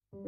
Baik,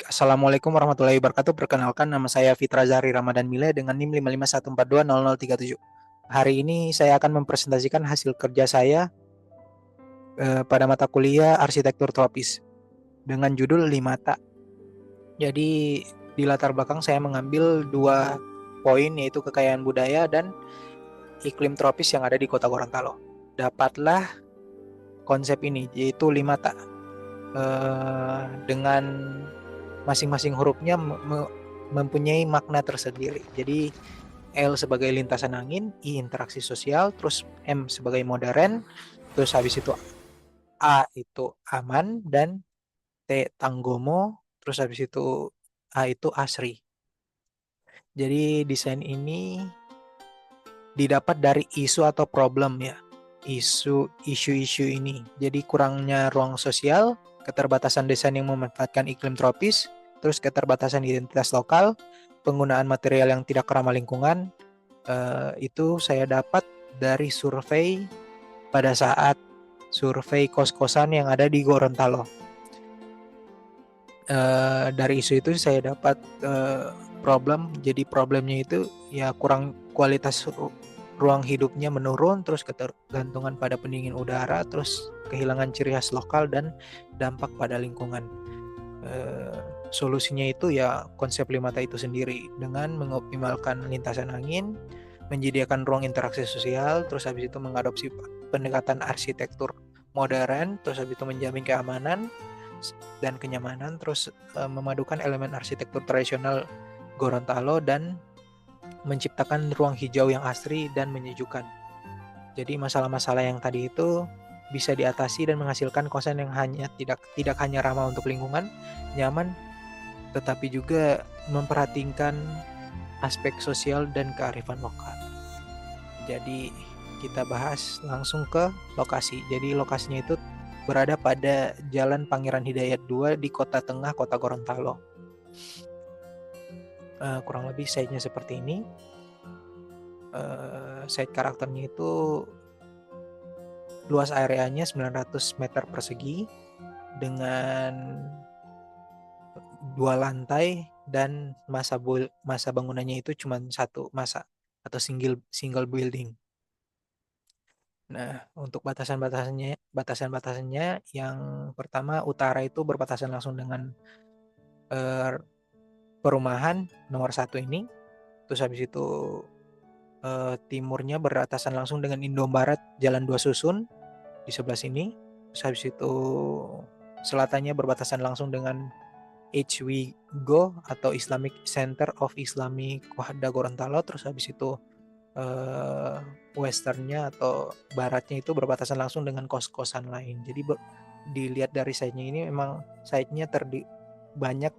Assalamualaikum warahmatullahi wabarakatuh. Perkenalkan, nama saya Fitra Zahri Ramadan Mile dengan NIM 551420037. Hari ini saya akan mempresentasikan hasil kerja saya pada mata kuliah Arsitektur Tropis dengan judul Limata. Jadi, di latar belakang saya mengambil dua poin, yaitu kekayaan budaya dan iklim tropis yang ada di Kota Gorontalo. Dapatlah konsep ini, yaitu Limata. Dengan masing-masing hurufnya mempunyai makna tersendiri. Jadi L sebagai lintasan angin, I interaksi sosial, terus M sebagai modern, terus habis itu A itu aman, dan T tanggomo, terus habis itu A itu asri. Jadi desain ini didapat dari isu atau problem ya. Isu-isu ini. Jadi kurangnya ruang sosial, keterbatasan desain yang memanfaatkan iklim tropis, terus keterbatasan identitas lokal, penggunaan material yang tidak ramah lingkungan, itu saya dapat dari survei pada saat survei kos-kosan yang ada di Gorontalo. Dari isu itu saya dapat problem. Jadi problemnya itu ya kurang kualitas ruang hidupnya menurun, terus ketergantungan pada pendingin udara, terus kehilangan ciri khas lokal dan dampak pada lingkungan. Solusinya itu ya konsep Limata itu sendiri dengan mengoptimalkan lintasan angin, menyediakan ruang interaksi sosial, terus habis itu mengadopsi pendekatan arsitektur modern, terus habis itu menjamin keamanan dan kenyamanan, terus memadukan elemen arsitektur tradisional Gorontalo dan menciptakan ruang hijau yang asri dan menyejukkan. Jadi masalah-masalah yang tadi itu bisa diatasi dan menghasilkan kosan yang tidak hanya ramah untuk lingkungan, nyaman, tetapi juga memperhatikan aspek sosial dan kearifan lokal. Jadi kita bahas langsung ke lokasi. Jadi lokasinya itu berada pada Jalan Pangeran Hidayat 2 di Kota Tengah, Kota Gorontalo. Kurang lebih site-nya seperti ini. Site karakternya itu luas areanya 900 meter persegi dengan 2 lantai dan masa bangunannya itu cuma satu masa atau single building. Nah, untuk batasan-batasannya yang pertama utara itu berbatasan langsung dengan perumahan nomor 1 ini. Terus habis itu timurnya berbatasan langsung dengan Indomaret Jalan 2 Susun di sebelah sini. Terus habis itu selatannya berbatasan langsung dengan HWGO atau Islamic Center of Islamic Wahda Gorontalo. Terus habis itu westernnya atau baratnya itu berbatasan langsung dengan kos-kosan lain. Jadi dilihat dari site-nya ini memang site-nya banyak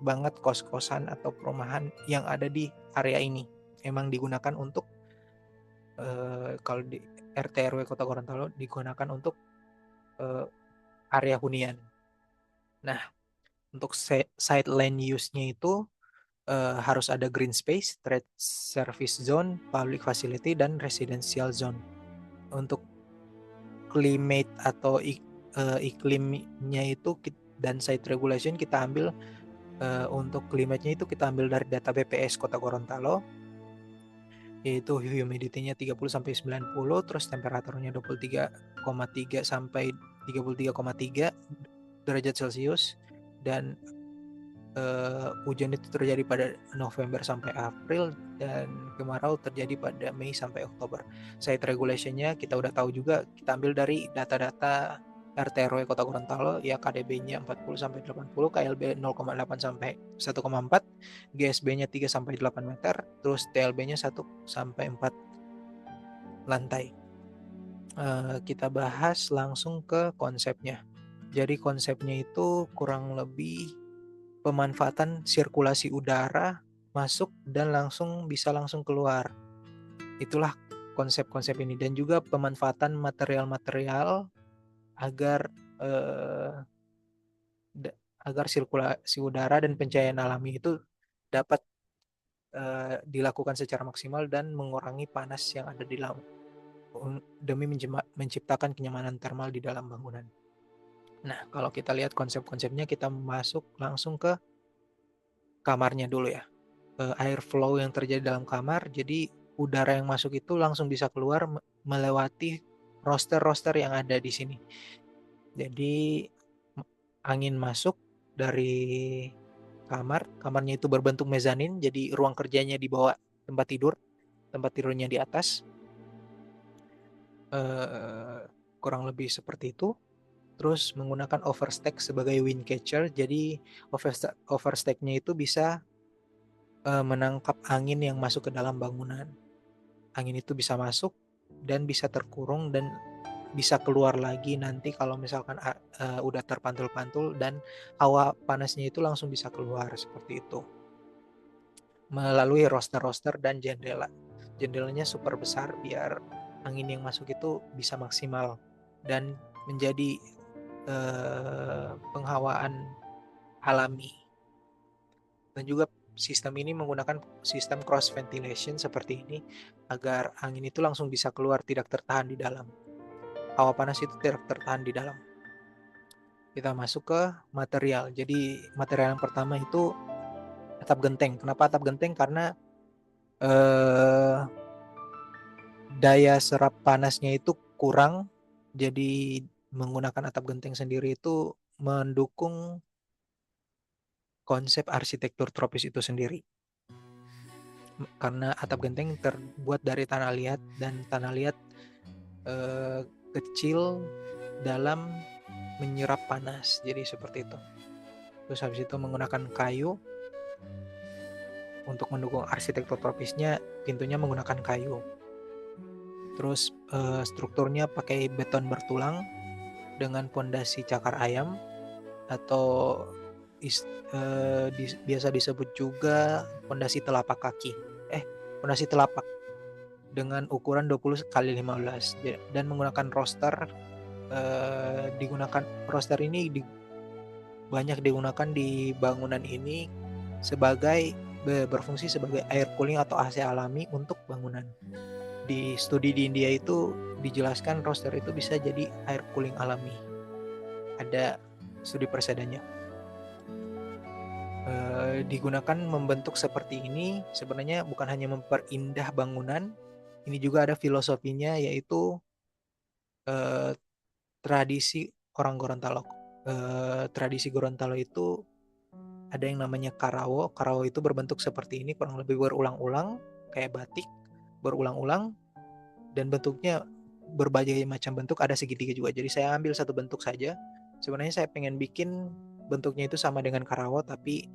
banget kos-kosan atau perumahan yang ada di area ini. Memang digunakan untuk kalau di RT RW Kota Gorontalo digunakan untuk area hunian. Nah, untuk site land use-nya itu harus ada green space, trade service zone, public facility, dan residential zone. Untuk climate atau iklimnya itu dan site regulation kita ambil untuk climate-nya itu kita ambil dari data BPS Kota Gorontalo, yaitu humidity-nya 30-90, terus temperaturnya 23,3 sampai 33,3 derajat Celcius, dan hujan itu terjadi pada November sampai April, dan kemarau terjadi pada Mei sampai Oktober. Site regulation-nya kita udah tahu juga, kita ambil dari data-data RT RW Kota Gorontalo, ya KDB-nya 40 sampai 80, KLB 0,8 sampai 1,4, GSB-nya 3 sampai 8 meter, terus TLB-nya 1 sampai 4 lantai. Kita bahas langsung ke konsepnya. Jadi konsepnya itu kurang lebih pemanfaatan sirkulasi udara masuk dan bisa langsung keluar. Itulah konsep-konsep ini, dan juga pemanfaatan material-material agar agar sirkulasi udara dan pencahayaan alami itu dapat dilakukan secara maksimal dan mengurangi panas yang ada di laut. demi menciptakan kenyamanan termal di dalam bangunan. Nah, kalau kita lihat konsep-konsepnya, kita masuk langsung ke kamarnya dulu ya. Air flow yang terjadi dalam kamar, jadi udara yang masuk itu langsung bisa keluar melewati roster-roster yang ada di sini. Jadi angin masuk dari kamarnya itu berbentuk mezanin, jadi ruang kerjanya di bawah tempat tidurnya di atas. Kurang lebih seperti itu. Terus menggunakan overstack sebagai wind catcher, jadi overstacknya itu bisa menangkap angin yang masuk ke dalam bangunan. Angin itu bisa masuk dan bisa terkurung dan bisa keluar lagi nanti kalau misalkan udah terpantul-pantul, dan hawa panasnya itu langsung bisa keluar seperti itu. Melalui roster-roster dan jendela. Jendelanya super besar biar angin yang masuk itu bisa maksimal dan menjadi penghawaan alami. Dan juga sistem ini menggunakan sistem cross ventilation seperti ini agar angin itu langsung bisa keluar, tidak tertahan di dalam. Hawa panas itu tidak tertahan di dalam. Kita masuk ke material. Jadi material yang pertama itu atap genteng. Kenapa atap genteng? Karena daya serap panasnya itu kurang. Jadi menggunakan atap genteng sendiri itu mendukung konsep arsitektur tropis itu sendiri. Karena atap genteng terbuat dari tanah liat, dan tanah liat kecil dalam menyerap panas, jadi seperti itu. Terus habis itu menggunakan kayu untuk mendukung arsitektur tropisnya, pintunya menggunakan kayu. Terus strukturnya pakai beton bertulang dengan pondasi cakar ayam, atau biasa disebut juga pondasi telapak kaki. Pondasi telapak dengan ukuran 20 kali 15 dan menggunakan roster. Roster ini banyak digunakan di bangunan ini berfungsi sebagai air cooling atau AC alami untuk bangunan. Di studi di India itu dijelaskan roster itu bisa jadi air cooling alami. Ada studi persedannya. Digunakan membentuk seperti ini sebenarnya bukan hanya memperindah bangunan, ini juga ada filosofinya, yaitu tradisi orang Gorontalo. Tradisi Gorontalo itu ada yang namanya karawo. Karawo itu berbentuk seperti ini, kurang lebih berulang-ulang kayak batik, berulang-ulang, dan bentuknya berbagai macam bentuk, ada segitiga juga. Jadi saya ambil satu bentuk saja. Sebenarnya saya pengen bikin bentuknya itu sama dengan karawo, tapi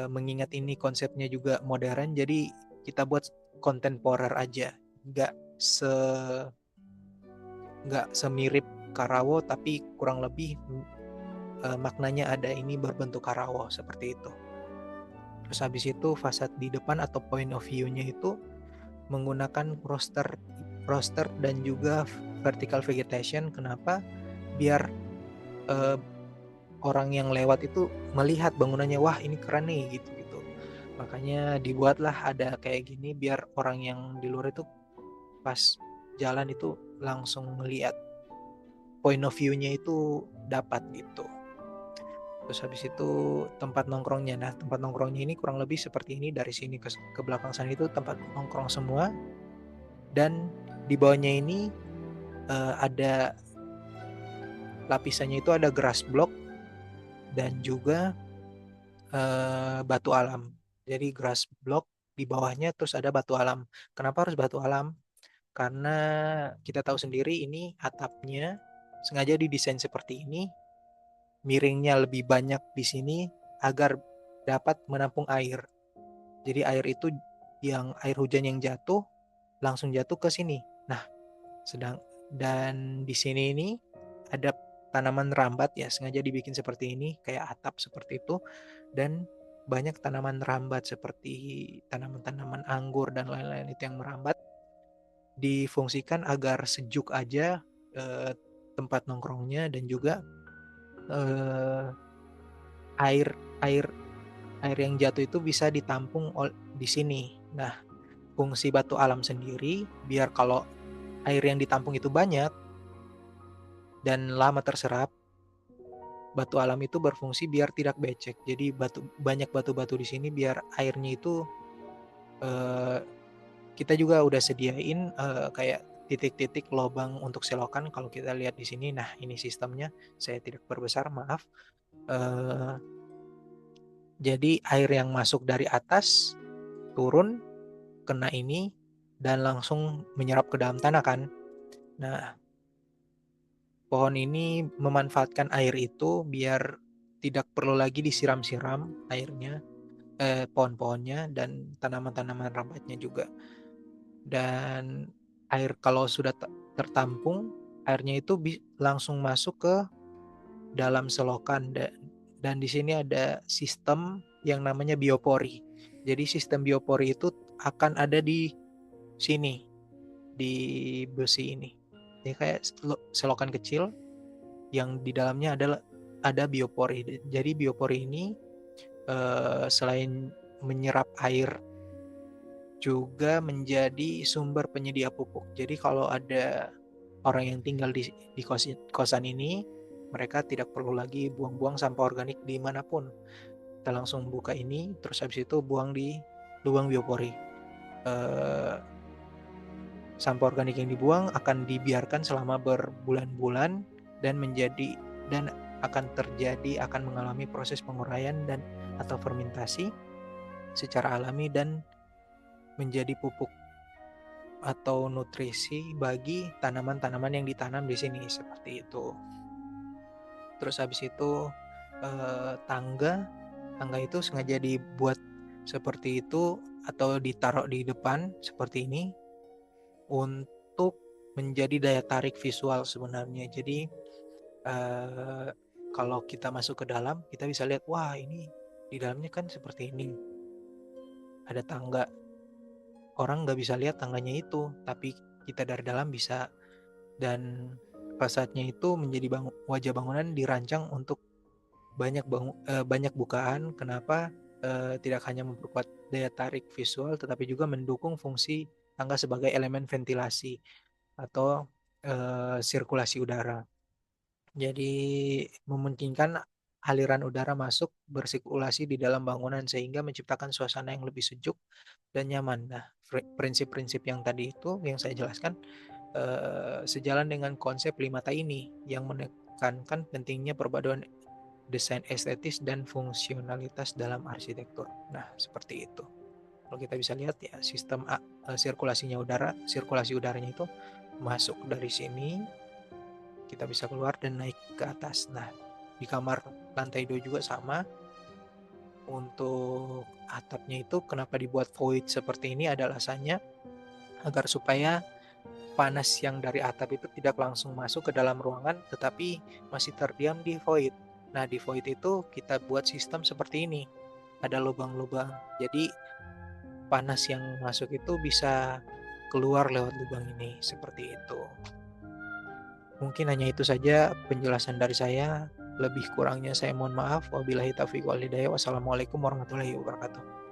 mengingat ini konsepnya juga modern, jadi kita buat kontemporer aja, nggak semirip karawo, tapi kurang lebih maknanya ada, ini berbentuk karawo seperti itu. Terus habis itu fasad di depan atau point of view-nya itu menggunakan roster dan juga vertical vegetation. Kenapa? Biar orang yang lewat itu melihat bangunannya, wah ini keren nih, gitu. Makanya dibuatlah ada kayak gini biar orang yang di luar itu pas jalan itu langsung melihat, point of view-nya itu dapat gitu. Terus habis itu tempat nongkrongnya. Nah, tempat nongkrongnya ini kurang lebih seperti ini. Dari sini ke belakang sana itu tempat nongkrong semua. Dan di bawahnya ini ada lapisannya itu ada grass block dan juga batu alam. Jadi grass block di bawahnya, terus ada batu alam. Kenapa harus batu alam? Karena kita tahu sendiri ini atapnya sengaja didesain seperti ini, miringnya lebih banyak di sini agar dapat menampung air. Jadi air hujan yang jatuh langsung jatuh ke sini. Nah, dan di sini ini ada tanaman rambat ya, sengaja dibikin seperti ini, kayak atap seperti itu, dan banyak tanaman rambat seperti tanaman-tanaman anggur dan lain-lain itu yang merambat, difungsikan agar sejuk aja tempat nongkrongnya, dan juga air yang jatuh itu bisa ditampung di sini. Nah, fungsi batu alam sendiri biar kalau air yang ditampung itu banyak dan lama terserap, batu alam itu berfungsi biar tidak becek. Jadi banyak batu-batu di sini biar airnya itu eh, kita juga udah sediain kayak titik-titik lubang untuk selokan. Kalau kita lihat di sini, nah ini sistemnya. Saya tidak perbesar, maaf. Eh, jadi air yang masuk dari atas turun kena ini dan langsung menyerap ke dalam tanah kan. Nah, pohon ini memanfaatkan air itu biar tidak perlu lagi disiram-siram airnya, pohon-pohonnya dan tanaman-tanaman rambatnya juga. Dan air kalau sudah tertampung, airnya itu langsung masuk ke dalam selokan dan di sini ada sistem yang namanya biopori. Jadi sistem biopori itu akan ada di sini, di besi ini. Ini kayak selokan kecil yang di dalamnya ada biopori. Jadi biopori ini selain menyerap air juga menjadi sumber penyedia pupuk. Jadi kalau ada orang yang tinggal di kosan ini, mereka tidak perlu lagi buang-buang sampah organik dimanapun. Kita langsung buka ini, terus habis itu buang di lubang biopori. Sampah organik yang dibuang akan dibiarkan selama berbulan-bulan dan akan mengalami proses penguraian dan atau fermentasi secara alami dan menjadi pupuk atau nutrisi bagi tanaman-tanaman yang ditanam di sini seperti itu. Terus habis itu tangga itu sengaja dibuat seperti itu atau ditaruh di depan seperti ini untuk menjadi daya tarik visual sebenarnya. Jadi kalau kita masuk ke dalam, kita bisa lihat, wah ini di dalamnya kan seperti ini. Ada tangga. Orang nggak bisa lihat tangganya itu, tapi kita dari dalam bisa. Dan fasadnya itu menjadi wajah bangunan dirancang untuk banyak bukaan. Kenapa? Tidak hanya memperkuat daya tarik visual, tetapi juga mendukung fungsi tangga sebagai elemen ventilasi atau sirkulasi udara. Jadi memungkinkan aliran udara masuk bersirkulasi di dalam bangunan sehingga menciptakan suasana yang lebih sejuk dan nyaman. Nah, prinsip-prinsip yang tadi itu yang saya jelaskan sejalan dengan konsep 5T ini yang menekankan pentingnya perpaduan desain estetis dan fungsionalitas dalam arsitektur. Nah, seperti itu. Kalau kita bisa lihat ya, sistem sirkulasi udaranya itu masuk dari sini, kita bisa keluar dan naik ke atas. Nah, di kamar lantai 2 juga sama. Untuk atapnya itu kenapa dibuat void seperti ini ada alasannya agar supaya panas yang dari atap itu tidak langsung masuk ke dalam ruangan tetapi masih terdiam di void. Nah, di void itu kita buat sistem seperti ini. Ada lubang-lubang. Jadi panas yang masuk itu bisa keluar lewat lubang ini seperti itu. Mungkin hanya itu saja penjelasan dari saya. Lebih kurangnya saya mohon maaf. Wabillahi taufiq wal hidayah. Wassalamualaikum warahmatullahi wabarakatuh.